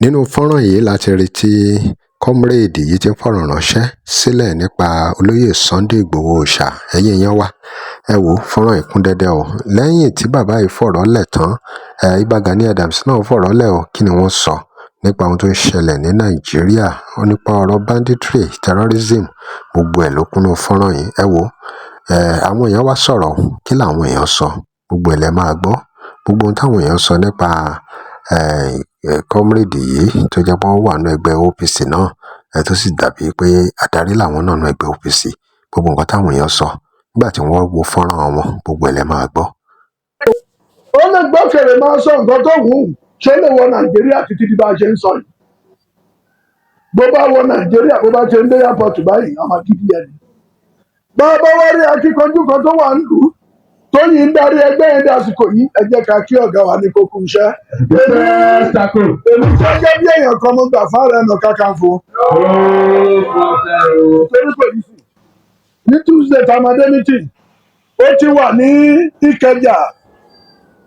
Nínú fọ́nrán yìí láti rí tí kọ́múrèèdì yìí ti ń fọ̀rọ̀ ránṣẹ́ sílẹ̀ nípa olóyè Sunday Igboho Òòṣà. Ẹ̀yin èèyàn wa, ẹ wò fọ́nrán ìkún dẹ́dẹ́ o. Lẹ́yìn tí bàbá yìí fọ̀rọ̀ lẹ̀ tán, Ìbà Gani Adams náà fọ̀rọ̀ lẹ̀ o. Kí ni wọ́n sọ nípa ohun tó ń ṣẹlẹ̀ ní Nàìjíríà? Ó nípa ọ̀rọ̀ banditry, terrorism, gbogbo ẹ̀ ló kúnnú fọ́nrán yìí. Ẹ wò, àwọn èèyàn wá sọ̀rọ̀. Kí làwọn èèyàn sọ? Gbogbo ẹ̀ lẹ máa gbọ́. Gbogbo ohun táwọn èèyàn sọ nípa kọ́múrèèdì yìí tó jẹ́ pé wọ́n wà nínú ẹgbẹ́ OPC náà, tó sì dàbí pé adarí làwọn náà nínú ẹgbẹ́ OPC. Gbogbo nǹkan táwọn èèyàn sọ nígbà tí wọ́n wo fọ́nrán wọn, gbogbo ẹ̀ lẹ máa gbọ́. Ó lè gbọ́kẹ̀rẹ̀ máa sọ nǹkan tó wù ú, ṣé lè wọ Nàìjíríà títí bí bá a ṣe ń sọ yìí. Bó bá wọ Nàìjíríà, bó bá ṣe ń dé airport báyìí, a máa kíkí ẹni. Bá a bá wá rí akíkanjú kan tó wà ń lù ú, tó yìí ń darí ẹgbẹ́ yẹn dásìkò yìí, ẹ jẹ́ ká kí ọ̀gá wa ní kókó iṣẹ́. Èmi tó jẹ́ bí èèyàn kan mo gbà fáwọn ẹnu Kakanfò. Torí pòlísì ní Tuesday tamadé meeting, ó ti wà ní Ìkẹjà,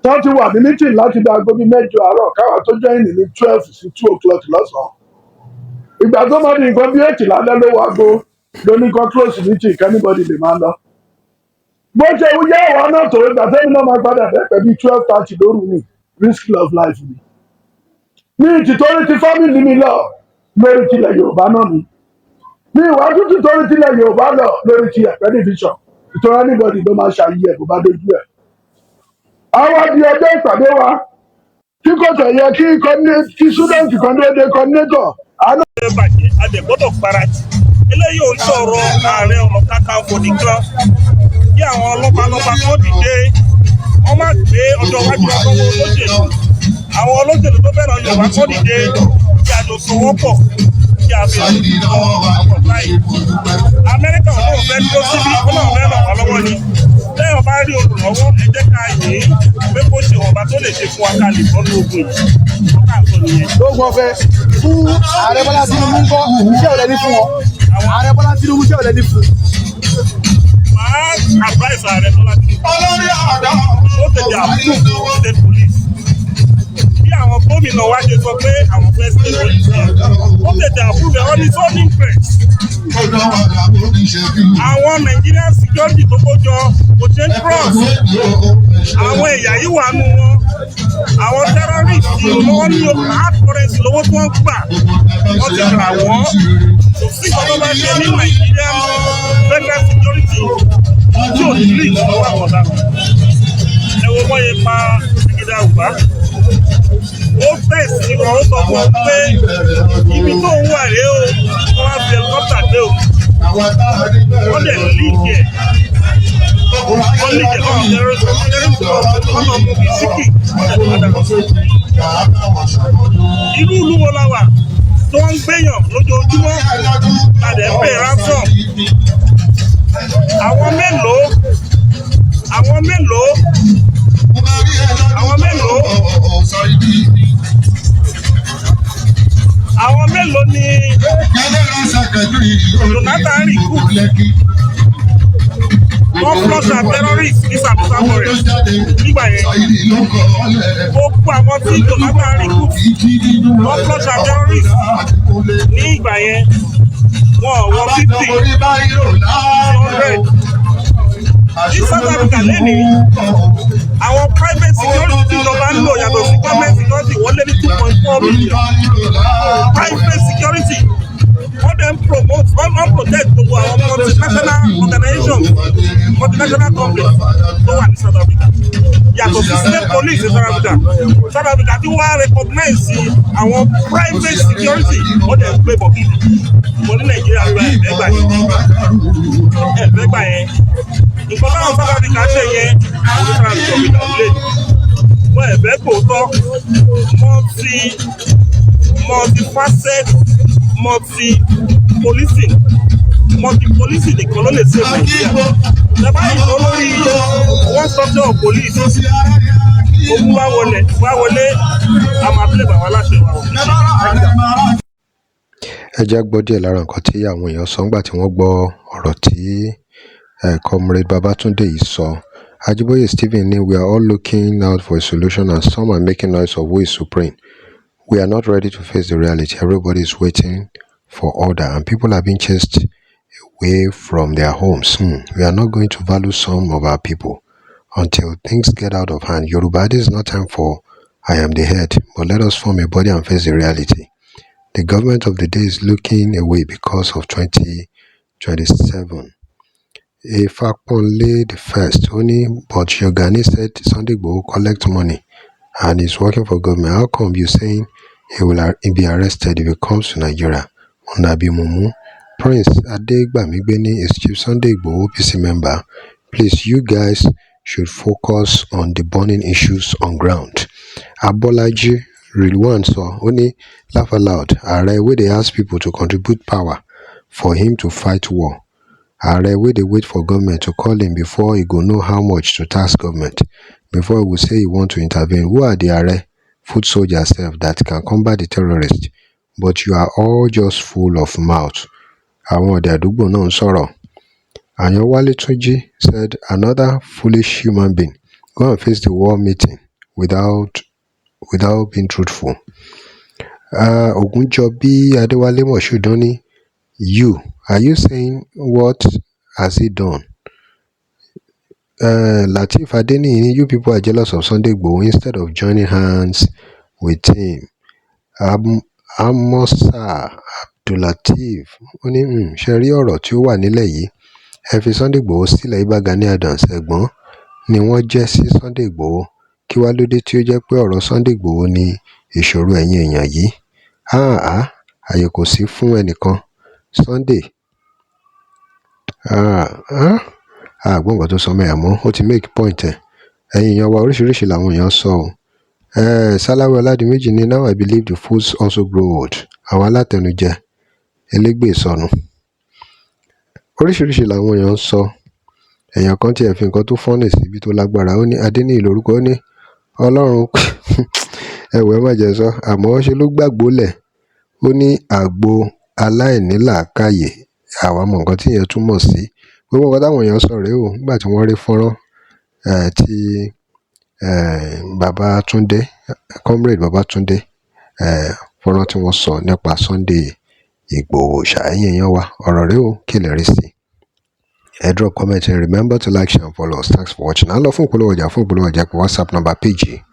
tó ti wà ní meeting láti bí aago bíi 8 àárọ̀, káwa tó join ní 12 sí 2 o'clock lọ́sàn-án. Ìgbà tó máa di nǹkan bí 8 lálẹ́ ló wá go lóní kan close meeting kẹ́nìbọ̀dì lè máa lọ. Bó ṣe yẹ ìwà náà tó ìgbà tẹ́mi náà máa padà dẹ́pẹ̀ bíi 12:30 lóru ni risk of life ni. Ní ìtìtorí ti family mi lọ lórí tilẹ̀ Yorùbá náà ni. Ní ìwà tútù torí tilẹ̀ Yorùbá lọ lórí ti ẹ̀pẹ́ division. Ìtọ́ra anybody ló máa ṣàyí ẹ̀ bó bá dójú ẹ̀. Àwa di ọjọ́ ìpàdé wa kí kò tẹ̀ yẹ kí student kan déédéé coordinator. Ṣé bàjẹ́ adẹ̀gbọ́dọ̀ farati? Eléyìí ò ń sọ̀rọ̀ Ààrẹ Ọ̀nà Kakanfò nìkan. Kí àwọn ọlọ́pàá tó dìde, wọ́n má gbé ọjọ́ iwájú ọlọ́wọ́ olóṣèlú. Àwọn olóṣèlú tó fẹ́ràn Yorùbá tó dìde kí a jọ sowọ́pọ̀ kí a fi ọkọ̀ báyìí. Amẹ́ríkà ò náà fẹ́ dúró síbí, ó náà fẹ́ ràn wá lọ́wọ́ ni. Lẹ́yìn ọba rí olùrànwọ́, ẹ jẹ́ ká yìí pé kó ṣe ọba tó lè ṣe fún wa ká lè bọ́ ní ogun yìí. Lóògùn ọ̀fẹ́ fún Ààrẹ Bọ́lá Tinubu ń kọ́ iṣẹ́ ọ̀lẹ́ ní fún wọn. Ààrẹ Bọ́lá Tinubu iṣẹ́ ọ̀lẹ́ ní fún. Máa advice Ààrẹ Bọ́lá Tinubu ó tẹ̀lé àbúrò state police. Bí àwọn gómìnà wa ṣe sọ pé àwọn fẹ́ state police yẹn, ó tẹ̀lé àbúrò ẹ̀ ọ́ní sọ́ọ́nì press. Àwọn Nigerian security tó kójọ kò ṣe ń cross. Àwọn ẹ̀yà yìí wà nù wọn. Àwọn terrorist wọ́n ní hard currency lówó tí wọ́n gbà. Wọ́n ti rà wọ́n. Kò sí ìkọ́tọ́ bá ṣe ní Nigerian federal security tí ò ní lè lọ́wọ́ àwọn ọ̀daràn. Ẹ wo wọ́n yẹ pa Ìgídà Ùbá. Ó tẹ̀sí wọn, ó sọ fún ọ pé ibi tó ń wà rèé o, wọ́n á fi ẹlikọ́pítà gbé o. Wọ́n dẹ̀ líìkì ẹ̀. Wọ́n líìkì ẹ̀ lọ́wọ́ tẹ́rẹ́sì wọ́n lọ mú bí síkì wọ́n dẹ̀ padà. Irú ìlú wo la wà tó ń gbéyàn lójoojúmọ́ tàdé pé ransom? Àwọn mélòó ni Jonathan Riku wọ́n flọ́ṣà terrorist ní Sambisa forest nígbà yẹn. Gbogbo àwọn tí Jonathan Riku wọ́n flọ́ṣà terrorist ní ìgbà yẹn wọ́n 50 100. Ní South Africa lẹ́nìí, àwọn private security ìjọba ń lò yàtọ̀ sí government security wọ́n lé ní 2.4 million. Private security wọ́n dẹ̀ ń promote wọ́n protect gbogbo àwọn multinational organizations, multinational companies tó wà ní South Africa. Yàtọ̀ sí state police ní South Africa. South Africa ti wá recognize àwọn private security wọ́n dẹ̀ ń gbé bọ̀ gidi. Mo ní Nàìjíríà gba ẹ̀ẹ́dẹ́gbà yẹn. Nǹkan táwọn South Africa ṣe yẹn àwọn South Africa lè wọ́n ẹ̀fẹ́ kò tọ́ multi-facet multi-policing nìkan ló lè ṣe Nàìjíríà. Ìjọba ìjọ lórí one structure of police ogun wá wọlé a máa bílẹ̀ bàwá láṣẹ wa. Ẹ jẹ́ gbọ́ díẹ̀ lára nǹkan tí àwọn èèyàn sọ nígbà tí wọ́n gbọ́ ọ̀rọ̀ tí Comrade Babatunde yìí sọ. Ajiboye Stephen ní we are all looking out for a solution and some are making noise of who is supreme. We are not ready to face the reality. Everybody is waiting for order, and people are being chased away from their homes. We are not going to value some of our people until things get out of hand. Yoruba, this is not time for I am the head, but let us form a body and face the reality. The government of the day is looking away because of 2027. Ifakponle the first, only but Yogani said Sunday Igboho collect money and is working for government. How come you saying he will be arrested if he comes to Nigeria? Onabi Mumu. Prince Adegbamigbeni is Chief Sunday Igboho OPC member. Please, you guys should focus on the burning issues on ground. Abolaji Rilwan so only laugh aloud. Ààrẹ wey dey ask people to contribute power for him to fight war. Ààrẹ wey dey wait for government to call him before he go know how much to tax government, before he will say he want to intervene. Who are the Ààrẹ foot soldiers sef that can combat the terrorists? But you are all just full of mouth. Àwọn ọ̀dẹ̀ àdúgbò náà ń sọ̀rọ̀. Ayanwale Tunji said another foolish human being go and face the war meeting without being truthful. Ogunjobi Adewale Moshudoni, are you saying what has he done? Lateef Adeniyi, you people are jealous of Sunday Igboho instead of joining hands with him. Amosa Abdulateef, ó ní ṣe rí ọ̀rọ̀ tí ó wà nílẹ̀ yìí, ẹ fi Sunday Igboho sílẹ̀. Ìbà Gani Adams ẹ̀gbọ́n ni wọ́n jẹ́ sí Sunday Igboho. Kí wá ló dé tí ó jẹ́ pé ọ̀rọ̀ Sunday Igboho ni ìṣòro ẹ̀yin èèyàn yìí? Àyè kò sí fún ẹnìkan. Sunday àgbọ̀n nǹkan tó sọ mẹ́rin àmọ́ ó ti make point ẹ̀. Ẹ̀yin èèyàn wa oríṣiríṣi làwọn èèyàn sọ ọ́. Salawa Ọládìméjì ní now I believe the fools also grow old. Àwọn alátẹnujẹ elégbè sọnù. Oríṣiríṣi làwọn èèyàn sọ. Èèyàn kan tí ẹ fi nǹkan tó fọ́nì síbi tó lágbára. Ó ní Adéníyì lórúkọ. Ó ní Ọlọ́run ẹ̀wẹ̀ má jẹ́ sọ àmọ́ ṣe ló gbàgbó lẹ̀. Ó ní àgbo aláìnílàákàyè. Àwa mọ̀ nǹkan tí ìyẹn túmọ̀ sí. Gbogbo nǹkan táwọn èèyàn sọ rèé o nígbà tí wọ́n rí fọ́nrán tí Babátúndé, comrade Babátúndé, fọ́nrán tí wọ́n sọ nípa Sunday Igboho. Ẹ̀yin èèyàn wa ọ̀rọ̀ rèé o, kí lẹ rí sí? Drop comment and remember to like, share and follow us. Thanks for watching. À ń lọ fún ìpolówó ọjà pé WhatsApp number page